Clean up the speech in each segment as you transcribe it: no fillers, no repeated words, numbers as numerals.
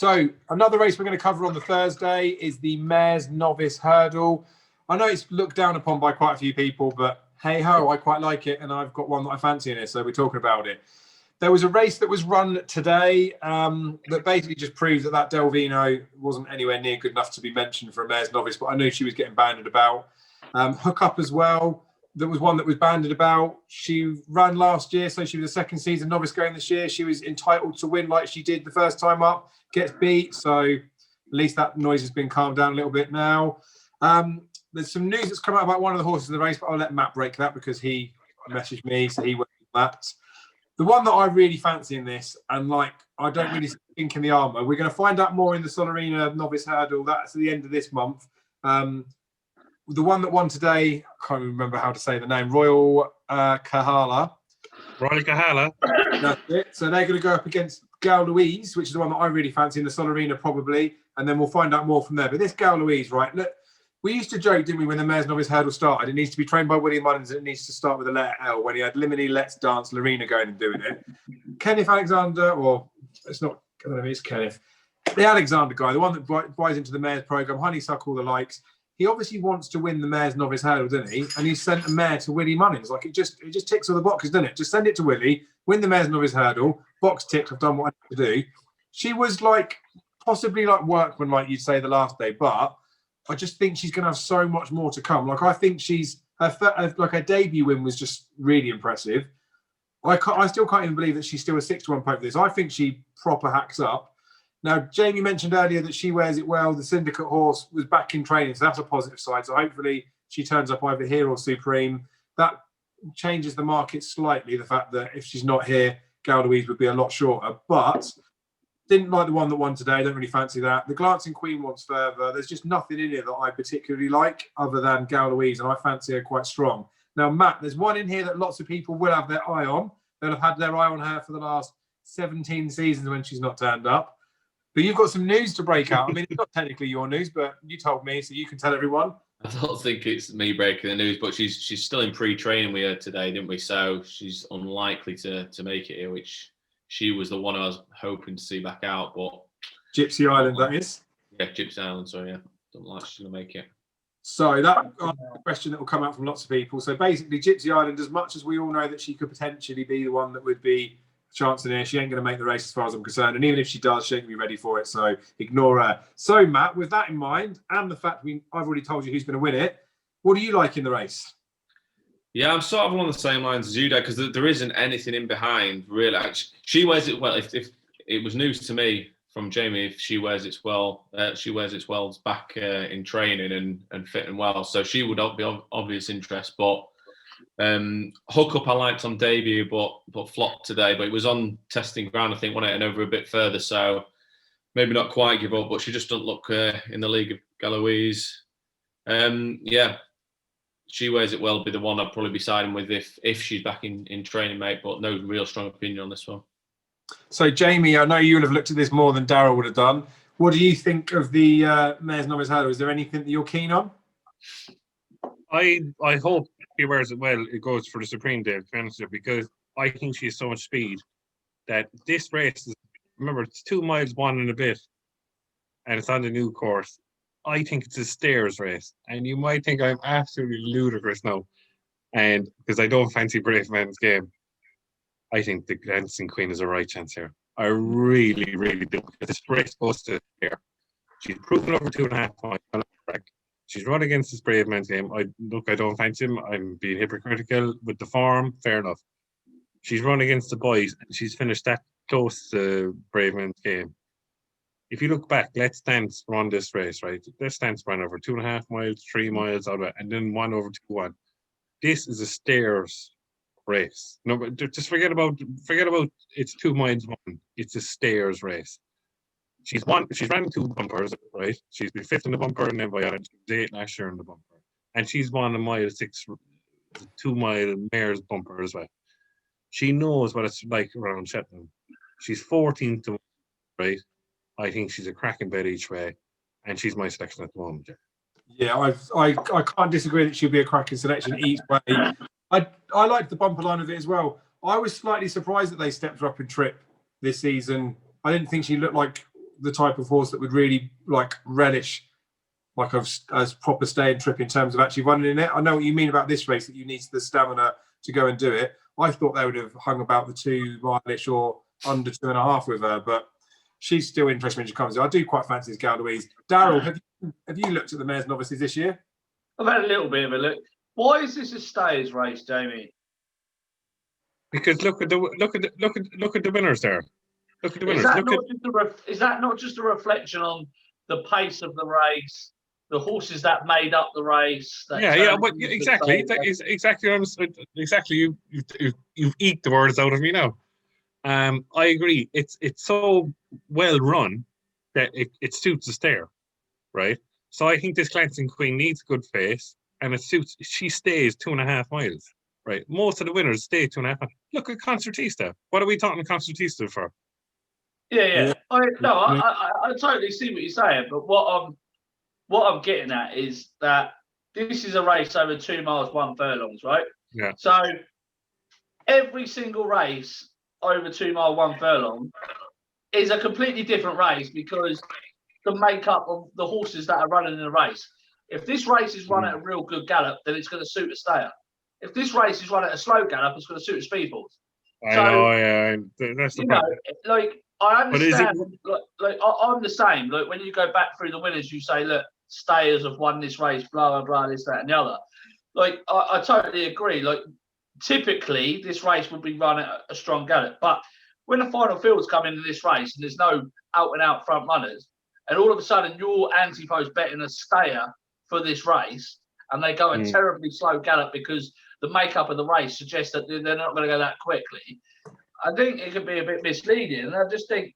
So another race we're going to cover on the Thursday is the Mares Novice Hurdle. I know it's looked down upon by quite a few people, but hey ho, I quite like it, and I've got one that I fancy in it, so we're talking about it. There was a race that was run today that basically just proves that Delvino wasn't anywhere near good enough to be mentioned for a Mares Novice, but I knew she was getting banded about. Hook Up as well. There was one that was banded about. She ran last year, so she was a second season novice going this year. She was entitled to win like she did the first time up, gets beat. So at least that noise has been calmed down a little bit now. There's some news that's come out about one of the horses in the race, but I'll let Matt break that because he messaged me, so he went with that. The one that I really fancy in this, and like I don't really think in the armour, we're going to find out more in the Solarina Novice Hurdle. That's at the end of this month. The one that won today, I can't remember how to say the name, Royal Kahala. Royal Kahala. That's it. So they're going to go up against Gal Louise, which is the one that I really fancy in the Solarina probably, and then we'll find out more from there. But this Gal Louise, right, look, we used to joke, didn't we, when the Mares Novice Hurdle started, it needs to be trained by William Mullins and it needs to start with a letter L when he had Limini, Let's Dance, Lorena going and doing it. Kenneth Alexander, or it's not, I don't know if it's Kenneth, the Alexander guy, the one that buys into the Mares programme, Honeysuckle, the likes, he obviously wants to win the Mares Novice Hurdle, doesn't he? And he sent a mare to Willie Mullins. Like, it just ticks all the boxes, doesn't it? Just send it to Willie, win the Mares Novice Hurdle, box ticked, I've done what I need to do. She was like, possibly like workman, like you'd say the last day, but I just think she's going to have so much more to come. Like, I think her debut win was just really impressive. I still can't even believe that she's still a 6-1 pope for this. I think she proper hacks up. Now, Jamie mentioned earlier that she wears it well. The Syndicate horse was back in training, so that's a positive side. So hopefully she turns up either here or Supreme. That changes the market slightly, the fact that if she's not here, Gal Louise would be a lot shorter. But didn't like the one that won today. Don't really fancy that. The Glancing Queen wants further. There's just nothing in here that I particularly like other than Gal Louise, and I fancy her quite strong. Now, Matt, there's one in here that lots of people will have their eye on. They'll have had their eye on her for the last 17 seasons when she's not turned up. But you've got some news to break out. I mean, it's not technically your news, but you told me, so you can tell everyone. I don't think it's me breaking the news, but she's still in pre-training with her today, didn't we? So she's unlikely to make it here, which she was the one I was hoping to see back out. But Gypsy Island, that is? Yeah, Gypsy Island, so yeah. Don't like she's going to make it. So that a question that will come out from lots of people. So basically, Gypsy Island, as much as we all know that she could potentially be the one that would be chancing here, she ain't going to make the race as far as I'm concerned. And even if she does, she ain't going to be ready for it. So ignore her. So, Matt, with that in mind, and the fact I've already told you who's going to win it, what do you like in the race? Yeah, I'm sort of along the same lines as you, Dad, because there isn't anything in behind, really. She wears it well. If it was news to me from Jamie, if she wears it well, back in training and fitting well. So she would be obvious interest. But Hook Up I liked on debut, but flopped today. But it was on testing ground, I think, wasn't it, and over a bit further. So maybe not quite give up, but she just doesn't look in the league of Galoise. Yeah, she wears it well. Be the one I'd probably be siding with if she's back in training, mate. But no real strong opinion on this one. So, Jamie, I know you would have looked at this more than Darryl would have done. What do you think of the Mares Novice Hurdle? Is there anything that you're keen on? I hope she wears it well. It goes for the Supreme Day, to be honest with you, because I think she has so much speed that this race is, remember, it's 2 miles, 1 and a bit, and it's on the new course. I think it's a stairs race, and you might think I'm absolutely ludicrous now, and because I don't fancy Brave Man's Game. I think the Glancing Queen is a right chance here. I really, really do. Because this race goes to here. She's proven over 2.5 miles on a track. She's run against this Brave Man's Game. I don't fancy him. I'm being hypocritical with the form. Fair enough. She's run against the boys, and she's finished that close to Brave Man's Game. If you look back, Let's Dance run this race, right? Let's Dance ran over 2.5 miles, 3 miles out of it, and then 1 over 2-1. This is a stairs race. No, but just forget about it's 2 miles 1. It's a stairs race. She's ran 2 bumpers, right? She's been 5th in the bumper and then by she was 8 last year in the bumper. And she's won a mile 6, 2 mile mares bumper as well. She knows what it's like around Cheltenham. She's 14th to 1, right? I think she's a cracking bet each way, and she's my selection at the moment. Yeah, I can't disagree that she'll be a cracking selection each way. I like the bumper line of it as well. I was slightly surprised that they stepped her up in trip this season. I didn't think she looked like the type of horse that would really like relish like as proper stay and trip in terms of actually running in it. I know what you mean about this race, that you need the stamina to go and do it. I thought they would have hung about the 2 mileage or under 2.5 with her, but she's still interesting when she comes in. I do quite fancy this Gal Louise. Daryl, have you looked at the Mares Novices this year? I've had a little bit of a look. Why is this a stayers race, Jamie? Because look at the winners there. Look at the winners. Is that not just a reflection on the pace of the race, the horses that made up the race? Exactly. That is exactly. You've eked the words out of me now. I agree. It's so well run that it suits the stare, right? So I think this Glancing Queen needs a good face, and it suits. She stays 2.5 miles, right? Most of the winners stay 2.5 miles. Look at Concertista. What are we talking Concertista for? Yeah. I totally see what you're saying, but what I'm getting at is that this is a race over 2 miles, 1 furlongs, right? Yeah. So every single race over 2 mile, 1 furlong is a completely different race because the makeup of the horses that are running in the race. If this race is run at a real good gallop, then it's going to suit a stayer. If this race is run at a slow gallop, it's going to suit a speed horse. I know, yeah. That's the problem. Like I understand. I'm the same. Like when you go back through the winners, you say, look, stayers have won this race, blah blah blah, this, that, and the other. Like I totally agree. Like typically, this race would be run at a strong gallop, but when the final fields come into this race and there's no out and out front runners, and all of a sudden you're anti-post betting a stayer for this race, and they go a terribly slow gallop because the makeup of the race suggests that they're not going to go that quickly. I think it could be a bit misleading, and I just think.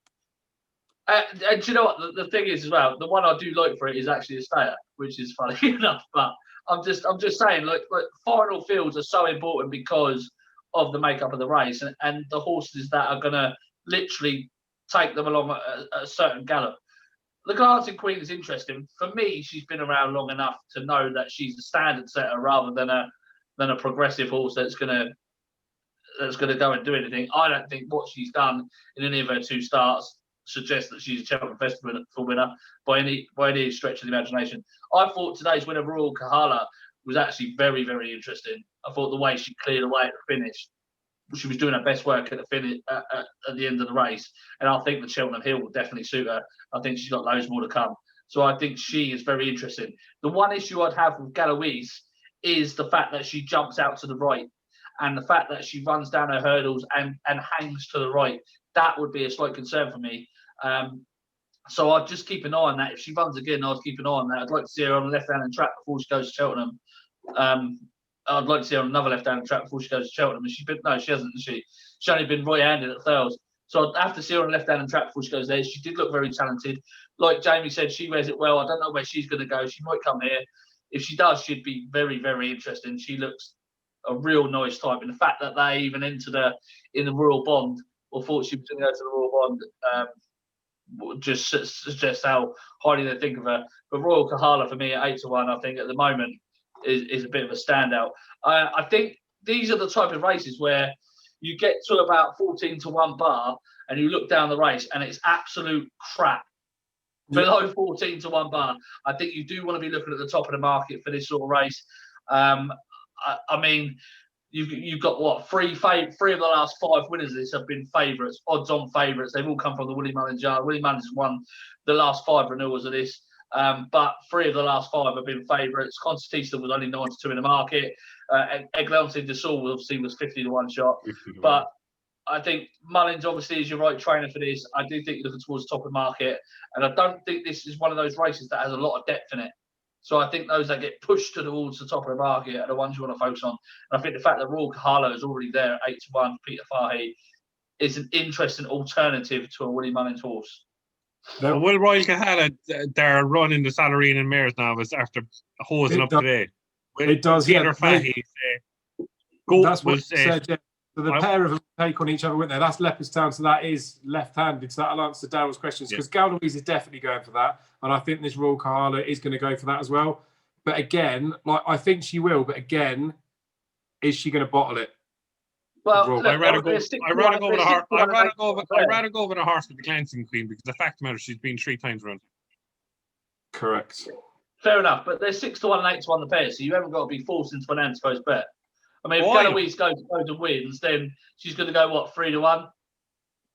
And do you know what the thing is as well? The one I do like for it is actually a stayer, which is funny enough. But I'm just saying, like final fields are so important because of the makeup of the race and the horses that are going to literally take them along a certain gallop. The Glancing Queen is interesting. For me, she's been around long enough to know that she's a standard setter rather than a progressive horse that's going to go and do anything. I don't think what she's done in any of her 2 starts suggests that she's a Cheltenham Festival winner by any stretch of the imagination. I thought today's winner, Royal Kahala, was actually very, very interesting. I thought the way she cleared away at the finish, she was doing her best work at the finish at the end of the race, and I think the Cheltenham Hill will definitely suit her. I think she's got loads more to come, so I think she is very interesting. The one issue I'd have with Galoise is the fact that she jumps out to the right, and the fact that she runs down her hurdles and hangs to the right. That would be a slight concern for me. So I'd just keep an eye on that. If she runs again, I'd keep an eye on that. I'd like to see her on the left-hand track before she goes to Cheltenham. I'd like to see her on another left-hand track before she goes to Cheltenham. And she hasn't. She's only been right-handed at Thales. So I'd have to see her on the left-hand track before she goes there. She did look very talented. Like Jamie said, she wears it well. I don't know where she's going to go. She might come here. If she does, she'd be very, very interesting. She looks a real nice type. And the fact that they even entered her in the Royal Bond, or thought she was going to go to the Royal Bond, just suggests how highly they think of her. But Royal Kahala for me at 8-1, I think at the moment is a bit of a standout. I think these are the type of races where you get to about 14-1 bar and you look down the race and it's absolute crap. Below 14-1 bar, I think you do want to be looking at the top of the market for this sort of race. I mean, you've got what three of the last 5 winners of this have been favourites, odds-on favourites. They've all come from the Willie Mullins yard. Willie Mullins won the last 5 renewals of this, but 3 of the last 5 have been favourites. Concertista was only 9-2 in the market. Eglantine de Saul obviously was 50-1 shot, but I think Mullins obviously is your right trainer for this. I do think you're looking towards the top of the market, and I don't think this is one of those races that has a lot of depth in it. So I think those that get pushed towards the top of the market are the ones you want to focus on. And I think the fact that Royal Kahala is already there at 8-1, Peter Fahey, is an interesting alternative to a Willie Mullins horse. Will Royal Kahala, they're running the Salarine and Mares Novices after hosing up today. It does, Peter Fahey say, that's what said, yeah. So the pair of them take on each other, wouldn't they? That's Leopardstown, so that is left-handed. So that'll answer Daryl's questions, because Galderies is definitely going for that. And I think this Royal Kahala is going to go for that as well. But again, like I think she will, but again, is she going to bottle it? Well, Roll. look, I'd rather go. there's six I'd rather to go one- with a there's horse. six to one I'd rather and go with. eight to one I'd rather go with a horse with the Glancing Queen because the fact of the matter, she's been 3 times around. Correct. Fair enough, but there's 6 to 1 and 8 to 1 the pair, so you haven't got to be forced into an anti-post bet. I mean, if Oh, I know. Galois goes and wins, then she's going to go, what, 3 to 1?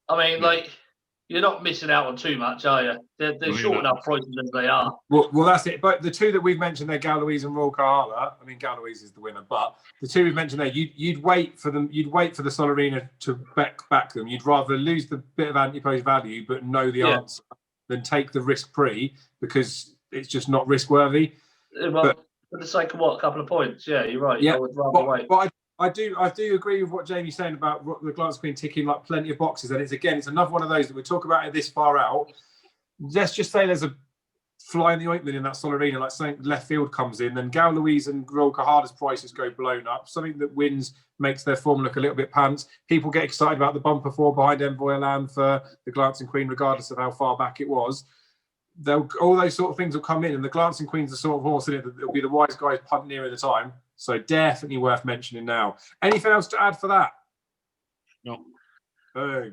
I mean, Yeah. like, you're not missing out on too much, are you? They're No, short you're not. enough prices as they are. Well, that's it. But the two that we've mentioned there, Galois and Royal Carhala. I mean, Galois is the winner, but the two we've mentioned there, you'd wait for them. You'd wait for the Solarina to back them. You'd rather lose the bit of anti-post value, but know the answer, than take the risk pre because it's just not risk worthy. Well, for the sake of what, a couple of points? Yeah, you're right. Yeah, I would rather wait. But I do agree with what Jamie's saying about the Glance Queen ticking like plenty of boxes, and it's another one of those that we talk about it this far out. Let's just say there's a fly in the ointment in that Solarina, like something left field comes in, then Gal Louise and Royal Carhada's prices go blown up. Something that wins makes their form look a little bit pants. People get excited about the bumper four behind Envoy Land for the Glancing Queen, regardless of how far back it was. All those sort of things will come in, and the Glancing Queen's the sort of horse in it that will be the wise guys punt nearer the time. So definitely worth mentioning now. Anything else to add for that? No. Boom.